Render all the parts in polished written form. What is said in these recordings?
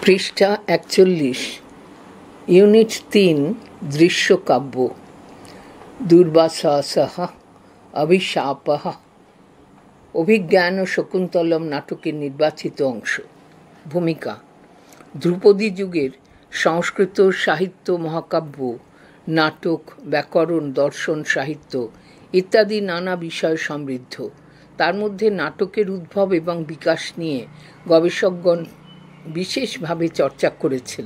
পৃষ্ঠা ৪১, ইউনিট ৩, দৃশ্যকাব্য। দুর্বাসাসঃ অভিশাপঃ অভিজ্ঞান ও শকুন্তলম নাটকের নির্বাচিত অংশ। ভূমিকা: ধ্রুপদী যুগের সংস্কৃত সাহিত্য মহাকাব্য, নাটক, ব্যাকরণ, দর্শন, সাহিত্য ইত্যাদি নানা বিষয় সমৃদ্ধ। তার মধ্যে নাটকের উদ্ভব এবং বিকাশ নিয়ে গবেষকগণ বিশেষভাবে চর্চা করেছেন।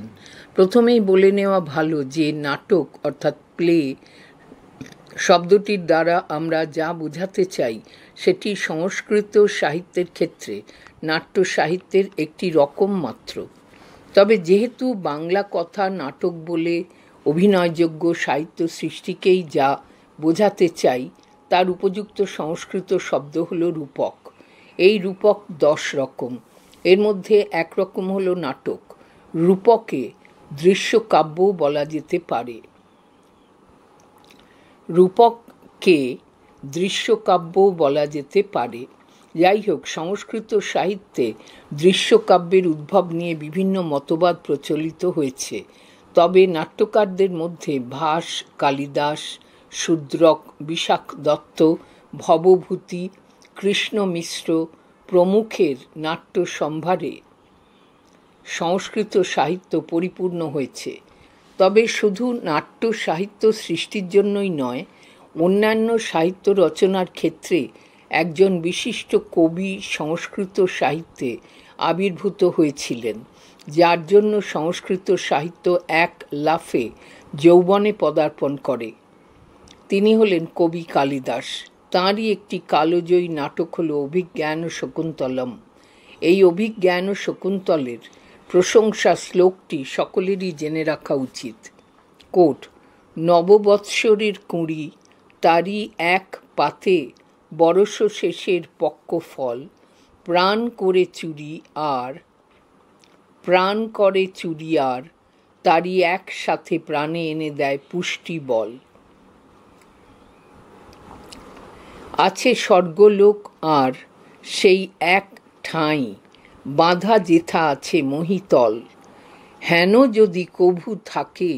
প্রথমেই বলে নেওয়া ভালো যে নাটক অর্থাৎ প্লে শব্দটির দ্বারা আমরা যা বোঝাতে চাই সেটি সংস্কৃত সাহিত্যের ক্ষেত্রে নাট্য সাহিত্যের একটি রকম মাত্র। তবে যেহেতু বাংলা কথা নাটক বলে অভিনয়যোগ্য সাহিত্য সৃষ্টিকেই যা বোঝাতে চাই, তার উপযুক্ত সংস্কৃত শব্দ হল রূপক। এই রূপক 10 রকম। এর মধ্যে একরকম হলো নাটক। রূপকে দৃশ্যকাব্য বলা যেতে পারে। রূপককে দৃশ্যকাব্য বলা যেতে পারে। যাই হোক, সংস্কৃত সাহিত্যে দৃশ্যকাব্যের উদ্ভব নিয়ে বিভিন্ন মতবাদ প্রচলিত হয়েছে। তবে নাট্যকারদের মধ্যে ভাস, কালিদাস, শূদ্রক, বিশাখ দত্ত, ভবভূতি, কৃষ্ণ মিশ্র প্রমুখের নাট্য সম্ভারে সংস্কৃত সাহিত্য পরিপূর্ণ হয়েছে। তবে শুধু নাট্য সাহিত্য সৃষ্টির জন্যই নয়, অন্যান্য সাহিত্য রচনার ক্ষেত্রে একজন বিশিষ্ট কবি সংস্কৃত সাহিত্যে আবির্ভূত হয়েছিলেন, যার জন্য সংস্কৃত সাহিত্য এক লাফে যৌবনে পদার্পণ করে। তিনি হলেন কবি কালিদাস। তাঁরই একটি কালজয়ী নাটক হল অভিজ্ঞান ও শকুন্তলম। এই অভিজ্ঞান ও শকুন্তলের প্রশংসা শ্লোকটি সকলেরই জেনে রাখা উচিত। কোট: নববৎসরের কুঁড়ি তারই এক পাতে বরষ শেষের পক্ক ফল, প্রাণ করে চুরি আর তারই একসাথে প্রাণে এনে দেয় পুষ্টি বল। আছে স্বর্গলোক আর সেই এক ঠাঁই, বাঁধা যেথা আছে মহিতল, হেন যদি কভু থাকে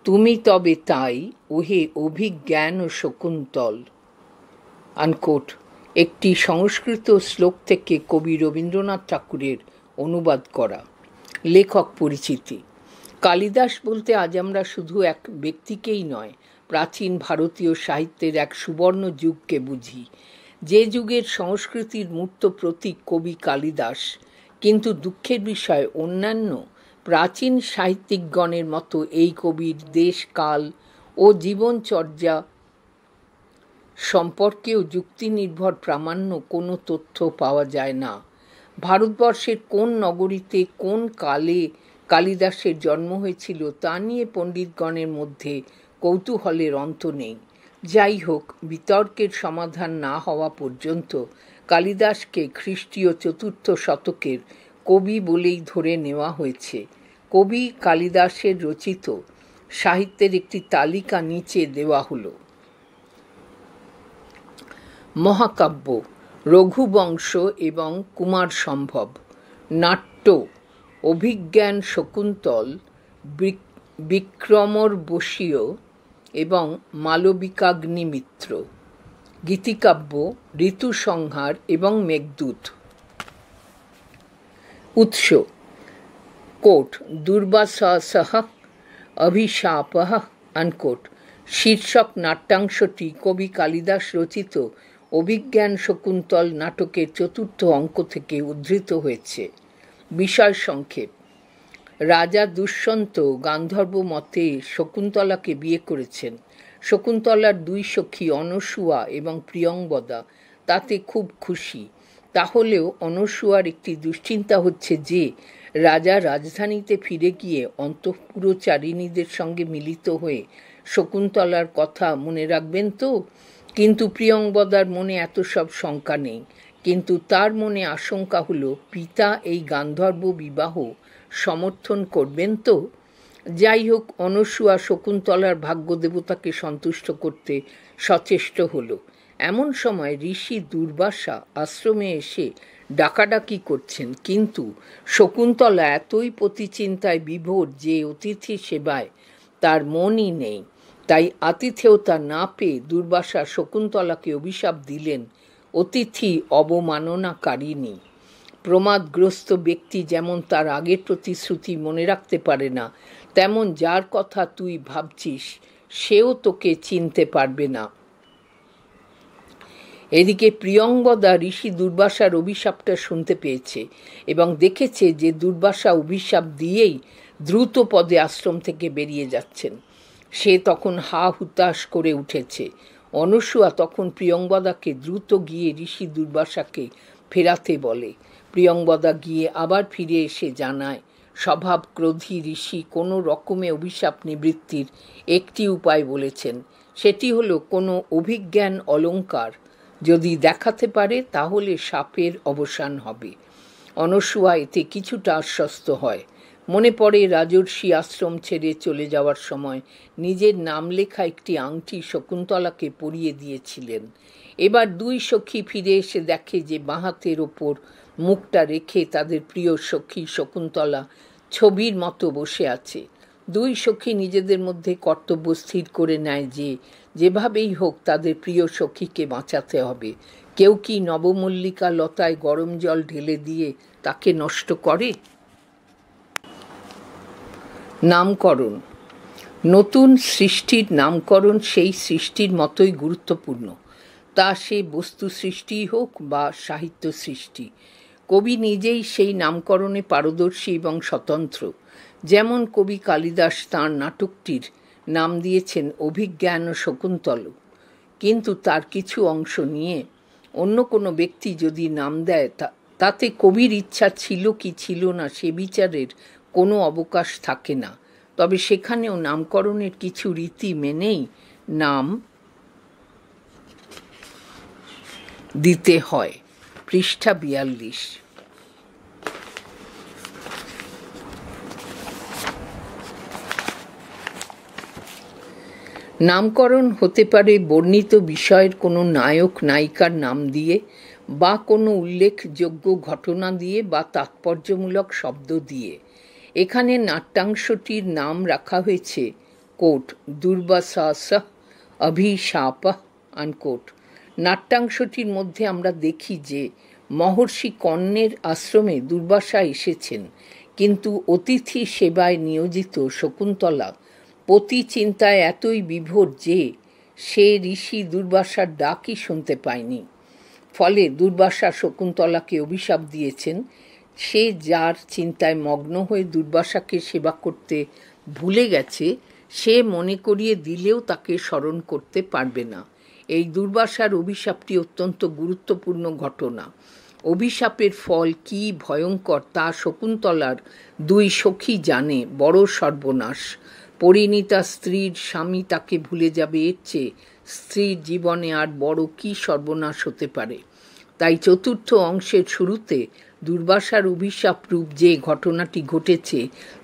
তুমি তবে তাই, ওহে অভিজ্ঞান ও শকুন্তল। আনকোট। একটি সংস্কৃত শ্লোক থেকে কবি রবীন্দ্রনাথ ঠাকুরের অনুবাদ করা। লেখক পরিচিতি: কালিদাস বলতে আজ আমরা শুধু এক ব্যক্তিকেই নয়, প্রাচীন ভারতীয় সাহিত্যের এক সুবর্ণ যুগকে বুঝি। যে যুগের সংস্কৃতির মূর্ত প্রতীক কবি কালিদাস। কিন্তু দুঃখের বিষয়, অন্যান্য প্রাচীন সাহিত্যিকগণের মতো এই কবির দেশ, কাল ও জীবনচর্যা সম্পর্কেও যুক্তিনির্ভর প্রামাণ্য কোনো তথ্য পাওয়া যায় না। ভারতবর্ষের কোন নগরীতে কোন কালে কালিদাসের জন্ম হয়েছিল তা নিয়ে পণ্ডিতগণের মধ্যে কৌতূহলের অন্ত নেই। যাই হোক, বিতর্কের সমাধান না হওয়া পর্যন্ত কালিদাসকে খ্রিস্টীয় 4th শতকের কবি বলেই ধরে নেওয়া হয়েছে। কবি কালিদাসের রচিত সাহিত্যের একটি তালিকা নিচে দেওয়া হল। মহাকাব্য: রঘুবংশ এবং কুমার সম্ভব। নাট্য: অভিজ্ঞান শকুন্তল, বিক্রমোর্বশীয় এবং মালবিকাগ্নিমিত্র। গীতিকাব্য: ঋতুসংহার এবং মেঘদূত। উৎস: কোট: দুর্বাসাসঃ অভিশাপঃ। আনকোট। শীর্ষক নাট্যাংশটি কবি কালিদাস রচিত অভিজ্ঞান শকুন্তল নাটকের 4th অঙ্ক থেকে উদ্ধৃত হয়েছে। বিষয় সংক্ষেপ: রাজা দুষ্যন্ত গান্ধর্ব মতে শকুন্তলাকে বিয়ে করেছেন। শকুন্তলার 2 সখী অনসূয়া এবং প্রিয়ংবদা তাতে খুব খুশি। তাহলেও অনসূয়ার একটি দুশ্চিন্তা হচ্ছে যে রাজা রাজধানীতে ফিরে গিয়ে অন্তঃপুরচারিণীদের সঙ্গে মিলিত হয়ে শকুন্তলার কথা মনে রাখবেন তো। কিন্তু প্রিয়ংবদার মনে এত সব শঙ্কা নেই। কিন্তু তার মনে আশঙ্কা হলো, পিতা এই গান্ধর্ব বিবাহ সমর্থন করবেন তো। যাই হোক, অনসূয়া শকুন্তলার ভাগ্যদেবতাকে সন্তুষ্ট করতে সচেষ্ট হলো। এমন সময় ঋষি দুর্বাসা আশ্রমে এসে ডাকাডাকি করছেন, কিন্তু শকুন্তলা এতই পতিচিন্তায় বিভোর যে অতিথি সেবায় তার মনই নেই। তাই আতিথেয়তা না পেয়ে দুর্বাসা শকুন্তলাকে অভিশাপ দিলেন, অতিথি অবমাননাকারিণী। প্রমাদগ্রস্ত ব্যক্তি যেমন তার আগের প্রতিশ্রুতি মনে রাখতে পারে না, তেমন যার কথা তুই ভাবছিস সেও তোকে চিনতে পারবে না। এদিকে প্রিয়ঙ্বদা ঋষি দুর্বাসার অভিশাপটা শুনতে পেয়েছে এবং দেখেছে যে দুর্বাসা অভিশাপ দিয়েই দ্রুত পদে আশ্রম থেকে বেরিয়ে যাচ্ছেন। সে তখন হা হুতাশ করে উঠেছে। অনসূয়া তখন প্রিয়ঙ্বদাকে দ্রুত গিয়ে ঋষি দুর্বাসাকে ফেরাতে বলে। প্রিয়ঙ্বদা গিয়ে আবার ফিরে এসে জানায়, স্বভাব ক্রোধী ঋষি কোনো রকমে অভিশাপ নিবৃত্তির একটি উপায় বলেছেন। সেটি হলো কোনো অভিজ্ঞান অলঙ্কার যদি দেখাতে পারে তাহলে সাপের অবসান হবে। অনসূয়া এতে কিছুটা আশ্বস্ত হয়। মনে পড়ে রাজর্ষি আশ্রম ছেড়ে চলে যাওয়ার সময় নিজের নাম লেখা একটি আংটি শকুন্তলাকে পরিয়ে দিয়েছিলেন। এবার দুই সখী ফিরে এসে দেখে যে বাঁ হাতের ওপর মুখটা রেখে তাদের প্রিয় সখী শকুন্তলা ছবির মতো বসে আছে। দুই সখী নিজেদের মধ্যে কর্তব্য স্থির করে নেয় যে যেভাবেই হোক তাদের প্রিয় সখীকে বাঁচাতে হবে। কেউ কি নবমল্লিকা লতায় গরম জল ঢেলে দিয়ে তাকে নষ্ট করে? নামকরণ। নতুন সৃষ্টির নামকরণ সেই সৃষ্টির মতোই গুরুত্বপূর্ণ, তা সে বস্তু সৃষ্টি হোক বা সাহিত্য সৃষ্টি। কবি নিজেই সেই নামকরণে পারদর্শী এবং স্বতন্ত্র। যেমন কবি কালিদাস তাঁর নাটকটির নাম দিয়েছেন অভিজ্ঞান শকুন্তল, কিন্তু তার কিছু অংশ নিয়ে অন্য কোনো ব্যক্তি যদি নাম দেয় তাতে কবির ইচ্ছা ছিল কি ছিল না সে বিচারের কোনো অবকাশ থাকে না। তবে সেখানেও নামকরণের কিছু রীতি মেনেই নাম দিতে হয়। পৃষ্ঠা 42। নামকরণ হতে পারে বর্ণিত বিষয়ের কোনো নায়ক নায়িকার নাম দিয়ে, বা কোনো উল্লেখযোগ্য ঘটনা দিয়ে, বা তাৎপর্যমূলক শব্দ দিয়ে। এখানে নাট্যাংশটির নাম রাখা হয়েছে কোট দুর্বাসাস অভিশাপ আনকোট। নাট্যাংশটির মধ্যে আমরা দেখি যে মহর্ষি কর্ণের আশ্রমে দুর্বাসা এসেছেন, কিন্তু অতিথি সেবায় নিয়োজিত শকুন্তলা পতি চিন্তায় এতই বিভোর যে সে ঋষি দুর্বাসার ডাকই শুনতে পায়নি। ফলে দুর্বাসা শকুন্তলাকে অভিশাপ দিয়েছেন। সে যার চিন্তায় মগ্ন হয়ে দুর্বাসাকে সেবা করতে ভুলে গেছে, সে মনে করিয়ে দিলেও তাকে স্মরণ করতে পারবে না। এই দুর্বাসার অভিশাপটি অত্যন্ত গুরুত্বপূর্ণ ঘটনা। অভিশাপের ফল কি ভয়ঙ্কর তা শকুন্তলার দুই সখী জানে। বড় সর্বনাশ। পরিণীতা স্ত্রীর স্বামী তাকে ভুলে যাবে, এর চেয়ে স্ত্রীর জীবনে আর বড় কি সর্বনাশ হতে পারে। তাই চতুর্থ অংশের শুরুতে দুর্বাসার অভিশাপ রূপ যে ঘটনাটি ঘটেছে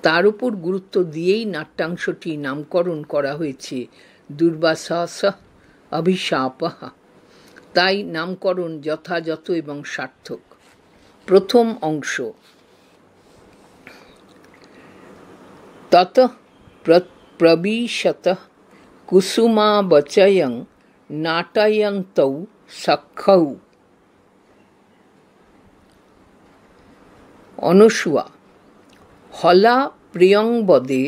তার উপর গুরুত্ব দিয়েই নাট্যাংশটি নামকরণ করা হয়েছে দুর্বাসাস অভিশাপ। তাই নামকরণ যথাযথ এবং সার্থক। প্রথম অংশ। তত প্রবিশত কুসুমাবচয়ং নাটয়ন্তৌ সখ্যৌ। অনসূয়া। হলা প্রিয়ংবদে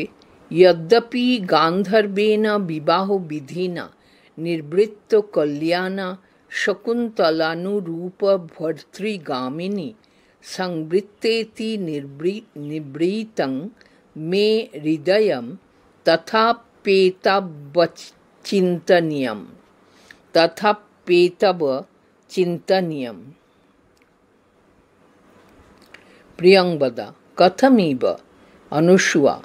যদ্যপি গান্ধর্বেন বিবাহ বিধিনা নিবৃত্ত কল্যাণা শকুন্তলানুরূপ ভর্তৃগামিনী সংবৃত্তেতি নিবৃতং মে হৃদয়ম তথাপ্যেতব চিন্তনীয়ম। প্রিয়ংবদা। কথমিব? অনুসূয়া।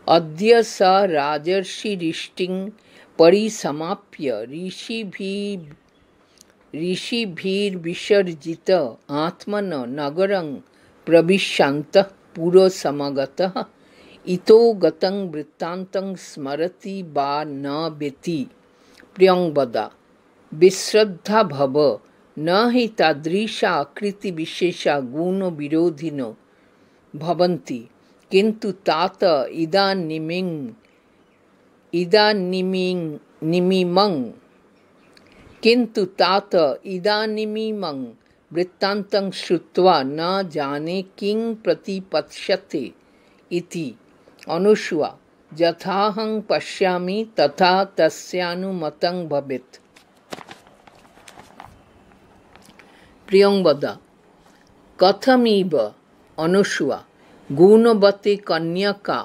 অদ্য স রাজর্ষিরিষ্টিং পরিসমাপ্য ঋষিভির্বিসর্জিত আত্মন নগরং প্রবিশন্তঃ পুরসমাগতঃ ইতো গতং বৃত্তান্তং স্মরতি বা ন বেতি। প্রিয়ংবদা। বিশ্রদ্ধা ভব न हि तादृशा आकृतिविशेषा गुणविरोधिनो भवन्ति किन्तु तात इदानीमिमं वृत्तान्तं श्रुत्वा न जाने किं प्रतिपत्स्यते इति अनुशुवा यथाहं पश्यामि तथा तस्यानुमतं भवेत्। प्रियंवदा कथमिव अनुशुवा गुणवते कन्यका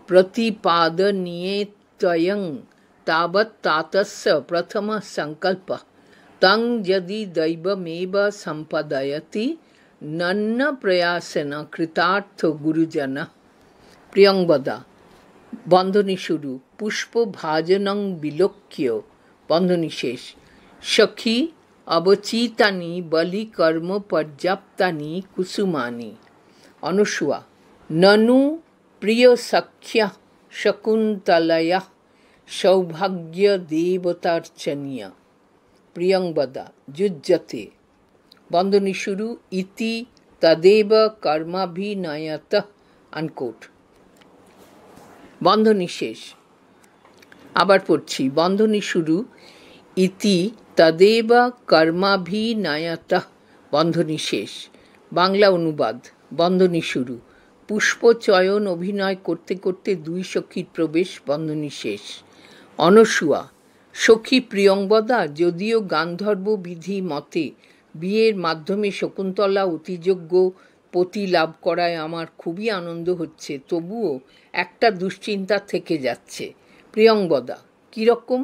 प्रतिपादनीयेत्ययं तावत् तातस्य प्रथमः संकल्पः तं यदि दैवमेव सम्पादयति नन्न प्रयासेन कृतार्थ गुरुजनः। प्रियंवदा बंधनी शुरू पुष्प भाजनं विलोक्य बंधनी शेष सखी अवचितानि बलि कर्म पर्याप्तानि कुसुमानि। अनुशुवा ननु प्रिय सख्या शकुन्तलया सौभाग्य देवतार्चनीय। प्रियंवदा युज्यते बंधनी शुरू इति तदेव कर्माभिनयत अनकोट। बंधनी शेष आबार पढ़ছি बंधनी शुरू इति तदेव कर्माभिनयत बंधनी शेष बांगला अनुवाद बंधनी शुरू पुष्प चयन अभिनय करते करते दुई सखीर प्रवेश बंधनी शेष। अनुशुवा सखी प्रियंवदा यदिओ गान्धर्व विधि मते बियेर माध्यमे शकुन्तला अतियोग्य पति लाभ कराय आमार खूबई आनंद होच्छे तबुओ एकटा दुश्चिंता थेके जाच्छे। प्रियंवदा कि रकम?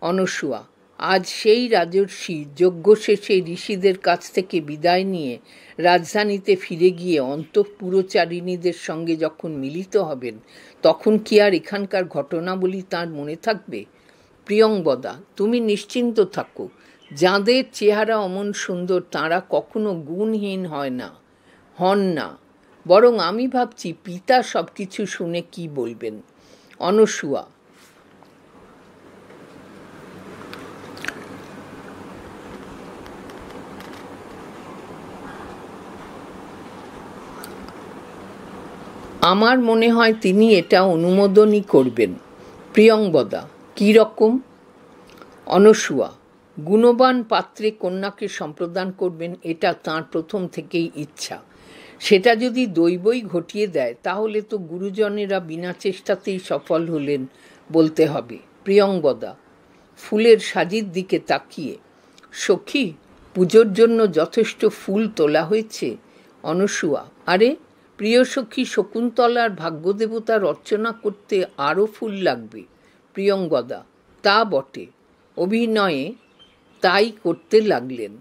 अनुशुवा आज सेई राजर्षि यज्ञ शेषे ऋषिदेर काछ थेके विदाय निये राजधानीते फिरे गिये अंतःपुरचारिणीदेर संगे जखन मिलित हबेन तखन कि आर एखानकार घटनावली तार मने थाकबे? प्रियंवदा तुमी निश्चिंत थाको जादेर चेहरा अमन सुंदर तारा कखनो गुणहीन हन ना बरং आमी भाबছি पिता सबकिछु शुने कि बोलबेन। अनुशुवा आमार मने हय तिनी एटा अनुमोदनই করবেন। प्रियंवदा कि रकम? अनुशुवा गुणवान पात्रे कन्याके सम्प्रदान करबेन एटा तार प्रथम थेकेई इच्छा सेटा यदि दैवई घटिए देय ताहले तो गुरुजनेरा बिना चेष्टातेई सफल हलेन बोलते हबे। प्रियंवदा फुलेर साजिर दिके ताकिये सखी पुजोर जन्य यथेष्ट फुल तोला हयेछे। अनुशुवा आरे प्रिय सखी शकुन्तलार भाग्यदेवतार अर्चना करते आरो फुल लागबे। प्रियंवदा ता बटे अभिनये ताई करते लागलेन।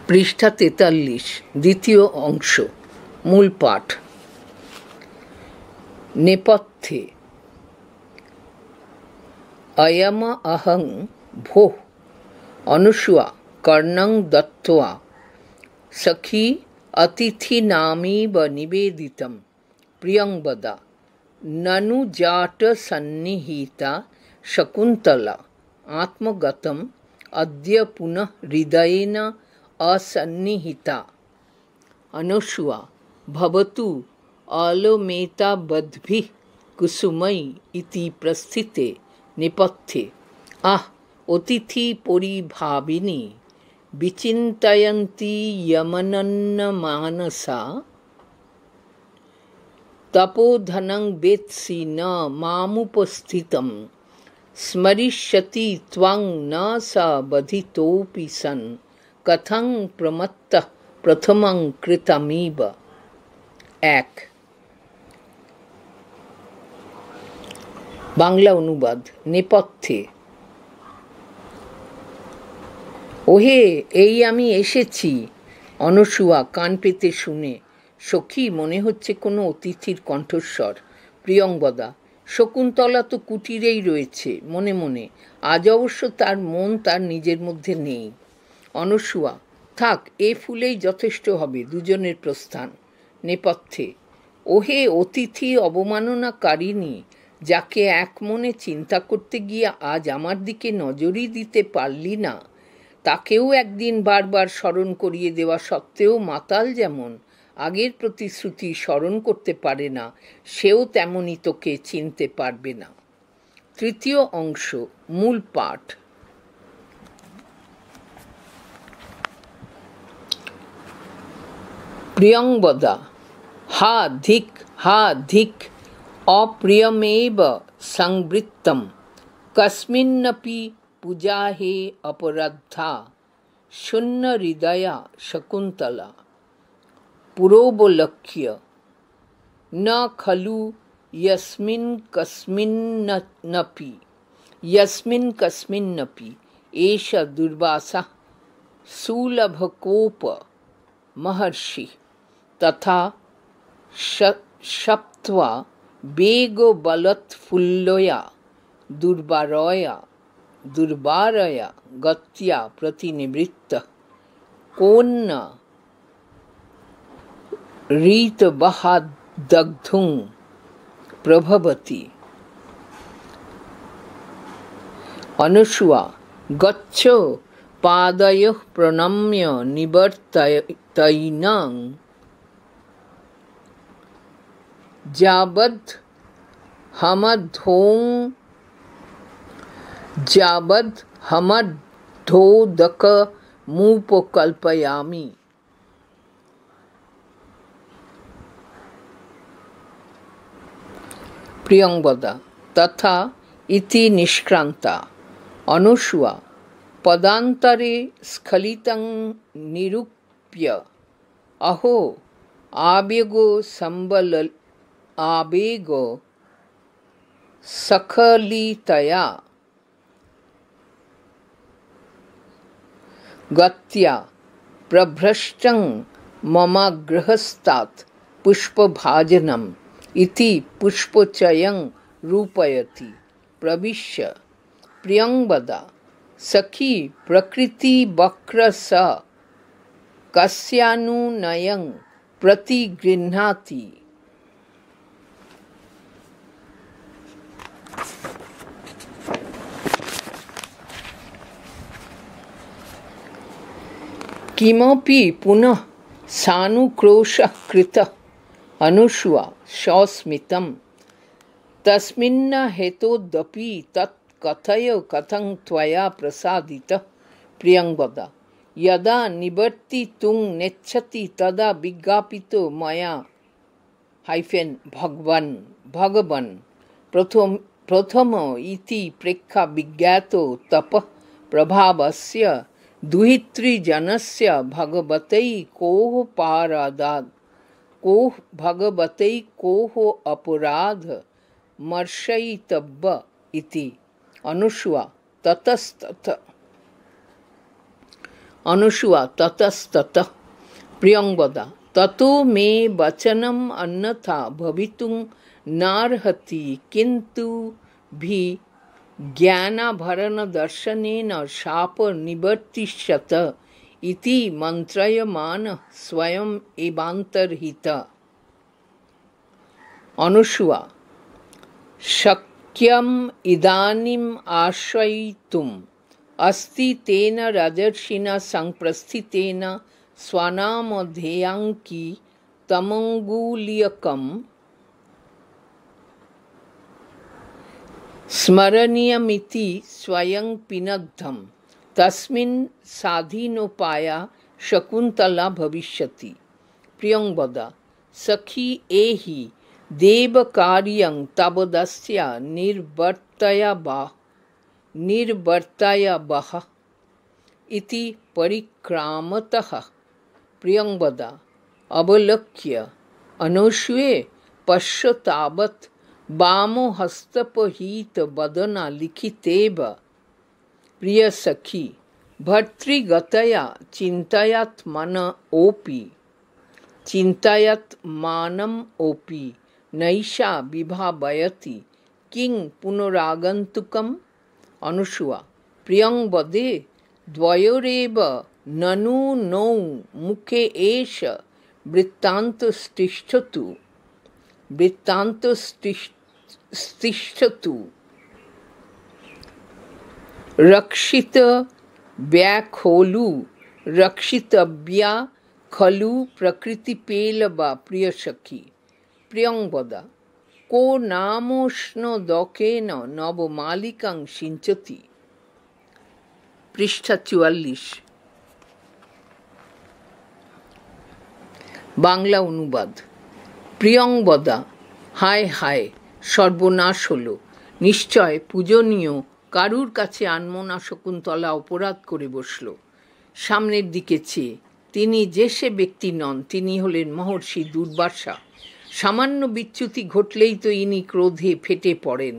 पृष्ठा 43 द्वितीय अंश मूल पाठ नेपथ्ये अयम अहं भोः अनुशुवा कर्णं दत्त्वा सखी अतिथिनामिव निवेदितं। प्रियंवदा ननु जाट सन्निहिता शकुन्तला आत्मगतम् अद्य पुनः हृदयेन असन्निहिता। अनुशुवा भवतु आलमेतावद्भिः कुसुमै इति प्रस्थिते नेपथ्ये आह अतिथि परिभाविनी विचिन्तयन्ती यमनन्नमानसा तपोधनं वेत्सि न मामुपस्थितं स्मरिष्यति त्वां न सा बधितोऽपि सन् कथं प्रमत्तः प्रथमं कृतमिव। एक बांगला अनुवाद नेपथ्ये ओहे এই আমি এসেছি। अनुशुवा कान पेते शुने सखी मने हच्छे कोनो अतिथिर कण्ठस्वर। प्रियंवदा शकुन्तला तो कुटीरेई रयेछे मने मने आज अवश्य तार मन तार निजेर मध्य नेই। अनुशुवा थाक ए फुलेई यथेष्ट हबे दुजनेर प्रस्थान। नेपथ्ये ओहे अतिथि अवमाननाकारिणी যাকে এক মনে চিন্তা করতে গিয়ে আজ আমার দিকে নজরই দিতে পারলি না, তাকেও একদিন বারবার স্মরণ করিয়ে দেওয়া সত্ত্বেও মাতাল যেমন আগের প্রতিশ্রুতি স্মরণ করতে পারে না, সেও তেমনই তোকে চিনতে পারবে না। তৃতীয় অংশ, মূল পাঠ। প্রিয়ংবদা। হা ধিক, হা ধিক, অপ্রিয়মেব সংবৃত্তম কস্মিন্নপি পূজাহে অপরাদ্ধা শূন্য হৃদয়া শকুন্তলা পুরোবলক্ষ্য ন খলু यस्मिन् कस्मिन्नपि एष दुर्वासः सुलभकोप महर्षि तथा शप्त्वा वेगबलत्फुल्लया दुर्बारया गत्या प्रतिनिवृत्तः कोन्न रीतबहादग्धुं प्रभवति। अनुसुआ। गच्छ पादयोः प्रणम्य निवर्तयन् जाबद्धमद्धोदकमुपकल्पयामि। प्रियंवदा। तथा इति निष्क्रांता। अनुसुआ। पदांतरे स्खलितं निरूप्य अहो आवेगो सखलितया गत्या प्रभ्रष्टं ममाग्रहस्तात् पुष्पभाजनम् इति पुष्पचयं रूपयति प्रविश्य। प्रियंवदा। सखी प्रकृति वक्र स कस्यानुनयं प्रतिगृह्णाति। किमपि पुनः सानुक्रोशः कृतः। अनुसुआ। सस्मितं। तस्मिन् हेतोदपि तत् कथय कथं त्वया प्रसादितः। प्रियंवदा। यदा निवर्तितुं नेच्छति तदा विज्ञापितो मया भगवन् प्रथम इति प्रेक्षा विज्ञातो तपः प्रभावस्य दुहितृजनस्य भगवतै कोह अपराध मर्शयितव्य इति। अनुसुआ। ततस्ततः। प्रियंवदा। ततो मे वचनम् अन्यथा भवितुं नार्हति, किन्तु भी ज्ञानाभरणदर्शनेन शाप निवर्तिष्यत इति मन्त्रयमानः स्वयं एवान्तर्हितः। अनुसुआ। शक्यम् इदानीम् आश्रयितुम् अस्ति तेन राजर्षिणा संप्रस्थितेन स्वनामधेयाङ्की तमङ्गुलीयकम् स्मरणीयमिति स्वयं पिनद्धं तस्मिन् साधीनोपाया शकुन्तला भविष्यति। प्रियंवदा। सखी एहि देवकार्यं तवदस्य निर्वर्तयवः इति परिक्रामतः। प्रियंवदा। अवलोक्य अनुस्वे पश्य तावत् वामहस्तपहितवदना लिखितेव। प्रिय सखी भर्तृगतया चिन्तयत्मानम् ओपि नैषा विभावयति, किं पुनरागन्तुकम्। अनुसुआ। प्रियंवदे। द्वयोरेव ननु नौ मुखे एष वृत्तान्तस्तिष्ठतु। তিষ্ঠতু রক্ষিত ব্যাখলু রক্ষিতব্যা খলু প্রকৃতি পেলবা প্রিয় সখী প্রিয়ংবদা কো নামোষ্ণ দকেন নবমালিকাং সিঞ্চতি। পৃষ্ঠা ৪৪। বাংলা অনুবাদ। প্রিয়ংবদা, হায় হায়, সর্বনাশ হলো। নিশ্চয় পূজনীয় কারুর কাছে আনমনা শকুন্তলা অপরাধ করে বসল। সামনের দিকে চেয়ে তিনি যে সে ব্যক্তি নন, তিনি হলেন মহর্ষি দুর্বাসা। সামান্য বিচ্যুতি ঘটলেই তো ইনি ক্রোধে ফেটে পড়েন।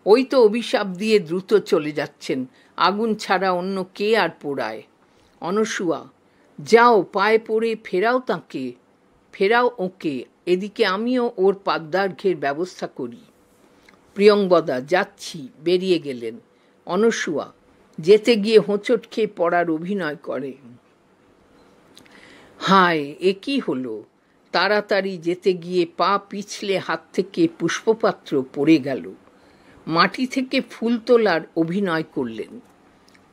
ওই তো অভিশাপ দিয়ে দ্রুত চলে যাচ্ছেন, আগুন ছাড়া অন্য কে আর পোড়ায়। অনসূয়া, যাও, পায়ে পড়ে ফেরাও তাঁকে, ফেরাও ওকে, এদিকে আমিও ওর পাদ্যার্ঘ্যের ব্যবস্থা করি। প্রিয়ংবদা, যাচ্ছি, বেরিয়ে গেলেন। অনসূয়া যেতে গিয়ে হোঁচট খেয়ে পড়ার অভিনয় করে। হায়, এ কি হলো! তাড়াতাড়ি যেতে গিয়ে পা পিছলে হাত থেকে পুষ্পপাত্র পড়ে গেল। মাটি থেকে ফুল তোলার অভিনয় করলেন।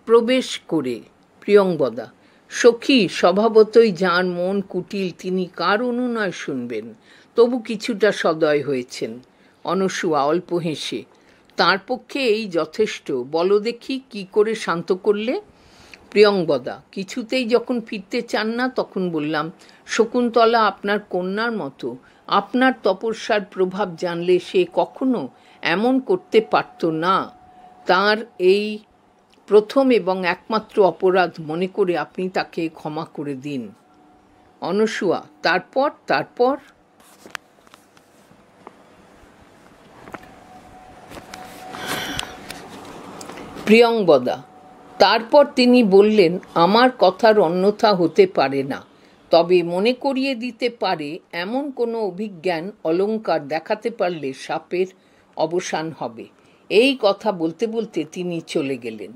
প্রবেশ করে প্রিয়ংবদা, সখী, স্বভাবতই যাঁর মন কুটিল তিনি কার অনুনয় শুনবেন? তবু কিছুটা সদয় হয়েছেন। অনসূয়া অল্প হেসে, তাঁর পক্ষে এই যথেষ্ট, বলো দেখি কি করে শান্ত করলে? প্রিয়ংবদা, কিছুতেই যখন ফিরতে চান না তখন বললাম, শকুন্তলা আপনার কন্যার মতো, আপনার তপস্যার প্রভাব জানলে সে কখনো এমন করতে পারত না। তার এই প্রথম এবং একমাত্র অপরাধ মনে করে আপনি তাকে ক্ষমা করে দিন। অনসূয়া, তারপর? তারপর প্রিয়ংবদা, তারপর তিনি বললেন, আমার কথার অন্যথা হতে পারে না, তবে মনে করিয়ে দিতে পারে এমন কোনো অভিজ্ঞান অলঙ্কার দেখাতে পারলে সাপের অবসান হবে। এই কথা বলতে বলতে তিনি চলে গেলেন।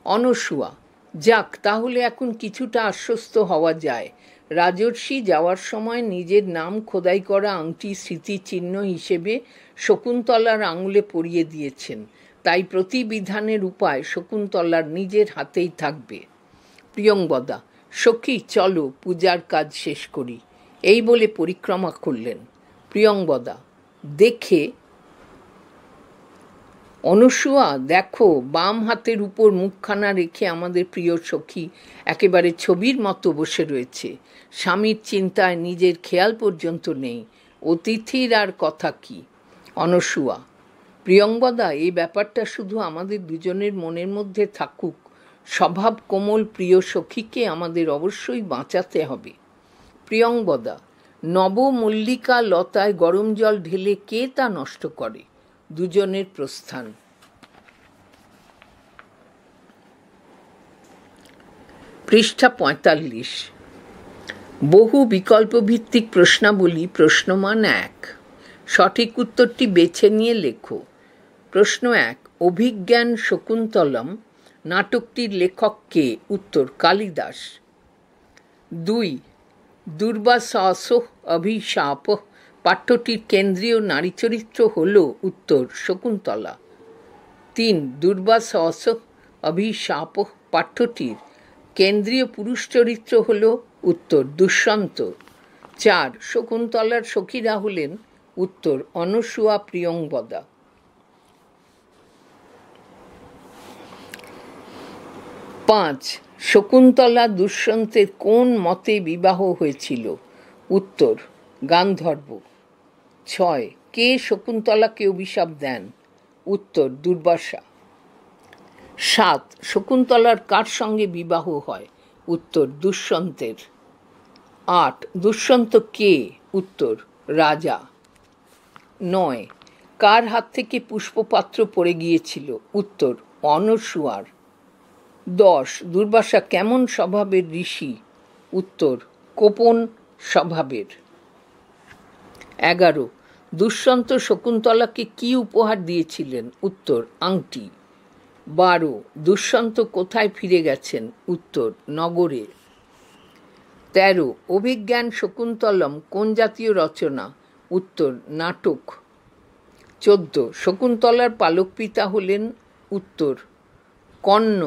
অনসূয়া, যাক, তাহলে এখন কিছুটা আশ্বস্ত হওয়া যায়। রাজর্ষি যাওয়ার সময় নিজের নাম খোদাই করা আংটি স্মৃতিচিহ্ন হিসেবে শকুন্তলার আঙুলে পরিয়ে দিয়েছেন, তাই প্রতিবিধানের উপায় শকুন্তলার নিজের হাতেই থাকবে। প্রিয়ংবদা, সখী, চলো, পূজার কাজ শেষ করি, এই বলে পরিক্রমা করলেন। প্রিয়ংবদা দেখে, অনসূয়া দেখো, বাম হাতের উপর মুখখানা রেখে আমাদের প্রিয় সখী একেবারে ছবির মতো বসে রয়েছে। স্বামীর চিন্তায় নিজের খেয়াল পর্যন্ত নেই। অতিথির আর কথা কি? অনসূয়া, প্রিয়ংবদা, এই ব্যাপারটা শুধু আমাদের দুজনের মনের মধ্যে থাকুক। স্বভাব কোমল প্রিয় সখীকে আমাদের অবশ্যই বাঁচাতে হবে। প্রিয়ংবদা, নবমল্লিকা লতায় গরম জল ঢেলে কে তা নষ্ট করে? দুজনের প্রস্থান। পৃষ্ঠা ৪৫। বহু বিকল্পভিত্তিক প্রশ্নাবলী। প্রশ্নমান ১। সঠিক উত্তরটি বেছে নিয়ে লেখো। প্রশ্ন ১, অভিজ্ঞান শকুন্তলম নাটকটির লেখক কে? উত্তর, কালিদাস। ২, দুর্বাসস অভিশাপ পাঠ্যটির কেন্দ্রীয় নারী চরিত্র হল? উত্তর, শকুন্তলা। ৩, দুর্বাসস অভিশাপ পাঠ্যটির কেন্দ্রীয় পুরুষ চরিত্র হল? উত্তর, দুষ্যন্ত। ৪, শকুন্তলার সখীরা হলেন? উত্তর, অনসূয়া, প্রিয়ংবদা। ৫, শকুন্তলা দুষ্যন্তের কোন মতে বিবাহ হয়েছিল? উত্তর, গান্ধর্ব। ৬, কে শকুন্তলাকে অভিশাপ দেন? উত্তর, দুর্বাসা। ৭, শকুন্তলার কার সঙ্গে বিবাহ হয়? উত্তর, দুষ্যন্তের। ৮, দুষ্যন্ত কে? উত্তর, রাজা। ৯, কার হাত থেকে পুষ্পপাত্র পড়ে গিয়েছিল? উত্তর, অনসূয়ার। ১০, দুর্বাসা কেমন স্বভাবের ঋষি? উত্তর, কোপন স্বভাবের। ১১, দুষ্যন্ত শকুন্তলাকে কি উপহার দিয়েছিলেন? উত্তর, আংটি। ১২, দুষ্যন্ত কোথায় ফিরে গেছেন? উত্তর, নগরে। ১৩, অভিজ্ঞান শকুন্তলম কোন জাতীয় রচনা? উত্তর, নাটক। 14 শকুন্তলার পালক পিতা হলেন উত্তর কর্ণ